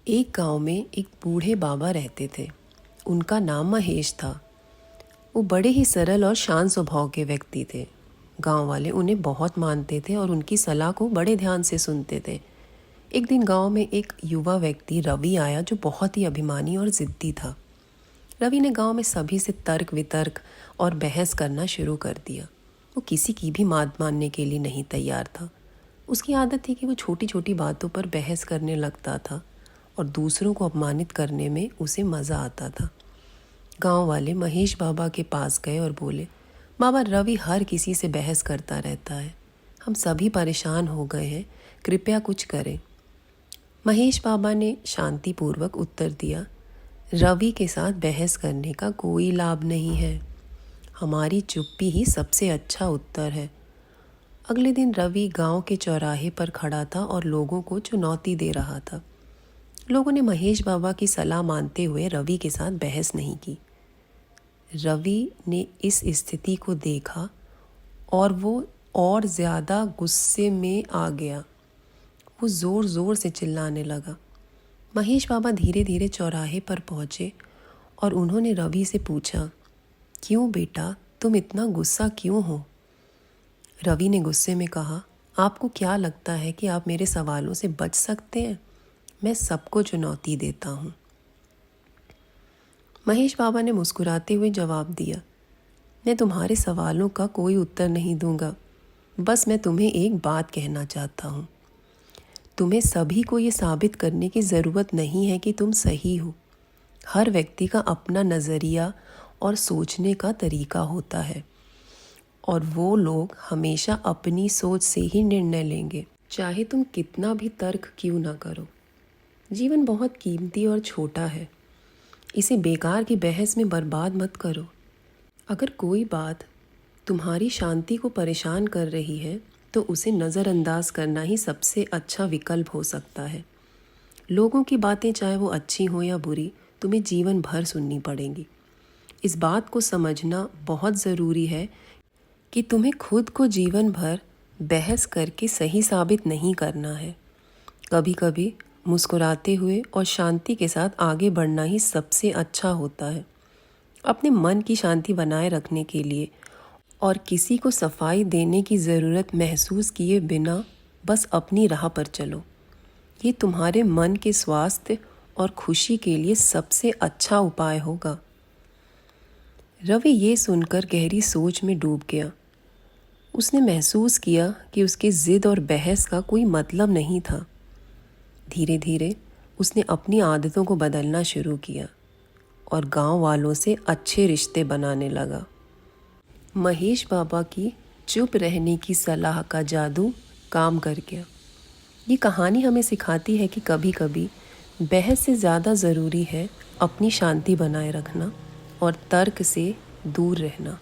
एक गांव में एक बूढ़े बाबा रहते थे। उनका नाम महेश था। वो बड़े ही सरल और शांत स्वभाव के व्यक्ति थे। गांव वाले उन्हें बहुत मानते थे और उनकी सलाह को बड़े ध्यान से सुनते थे। एक दिन गांव में एक युवा व्यक्ति रवि आया जो बहुत ही अभिमानी और जिद्दी था। रवि ने गांव में सभी से तर्क वितर्क और बहस करना शुरू कर दिया। वो किसी की भी बात मानने के लिए नहीं तैयार था। उसकी आदत थी कि वो छोटी छोटी बातों पर बहस करने लगता था और दूसरों को अपमानित करने में उसे मज़ा आता था। गांव वाले महेश बाबा के पास गए और बोले, बाबा, रवि हर किसी से बहस करता रहता है। हम सभी परेशान हो गए हैं, कृपया कुछ करें। महेश बाबा ने शांतिपूर्वक उत्तर दिया, रवि के साथ बहस करने का कोई लाभ नहीं है। हमारी चुप्पी ही सबसे अच्छा उत्तर है। अगले दिन रवि गांव के चौराहे पर खड़ा था और लोगों को चुनौती दे रहा था। लोगों ने महेश बाबा की सलाह मानते हुए रवि के साथ बहस नहीं की। रवि ने इस स्थिति को देखा और वो और ज़्यादा गुस्से में आ गया। वो ज़ोर ज़ोर से चिल्लाने लगा। महेश बाबा धीरे धीरे चौराहे पर पहुँचे और उन्होंने रवि से पूछा, क्यों बेटा, तुम इतना गुस्सा क्यों हो? रवि ने गुस्से में कहा, आपको क्या लगता है कि आप मेरे सवालों से बच सकते हैं? मैं सबको चुनौती देता हूँ। महेश बाबा ने मुस्कुराते हुए जवाब दिया, मैं तुम्हारे सवालों का कोई उत्तर नहीं दूंगा। बस मैं तुम्हें एक बात कहना चाहता हूँ। तुम्हें सभी को ये साबित करने की ज़रूरत नहीं है कि तुम सही हो। हर व्यक्ति का अपना नज़रिया और सोचने का तरीका होता है और वो लोग हमेशा अपनी सोच से ही निर्णय लेंगे, चाहे तुम कितना भी तर्क क्यों ना करो। जीवन बहुत कीमती और छोटा है। इसे बेकार की बहस में बर्बाद मत करो। अगर कोई बात तुम्हारी शांति को परेशान कर रही है तो उसे नज़रअंदाज करना ही सबसे अच्छा विकल्प हो सकता है। लोगों की बातें, चाहे वो अच्छी हो या बुरी, तुम्हें जीवन भर सुननी पड़ेंगी। इस बात को समझना बहुत ज़रूरी है कि तुम्हें खुद को जीवन भर बहस करके सही साबित नहीं करना है। कभी कभी मुस्कुराते हुए और शांति के साथ आगे बढ़ना ही सबसे अच्छा होता है। अपने मन की शांति बनाए रखने के लिए और किसी को सफाई देने की ज़रूरत महसूस किए बिना बस अपनी राह पर चलो। ये तुम्हारे मन के स्वास्थ्य और खुशी के लिए सबसे अच्छा उपाय होगा। रवि ये सुनकर गहरी सोच में डूब गया। उसने महसूस किया कि उसके ज़िद और बहस का कोई मतलब नहीं था। धीरे धीरे उसने अपनी आदतों को बदलना शुरू किया और गांव वालों से अच्छे रिश्ते बनाने लगा। महेश बाबा की चुप रहने की सलाह का जादू काम कर गया। ये कहानी हमें सिखाती है कि कभी कभी बहस से ज़्यादा ज़रूरी है अपनी शांति बनाए रखना और तर्क से दूर रहना।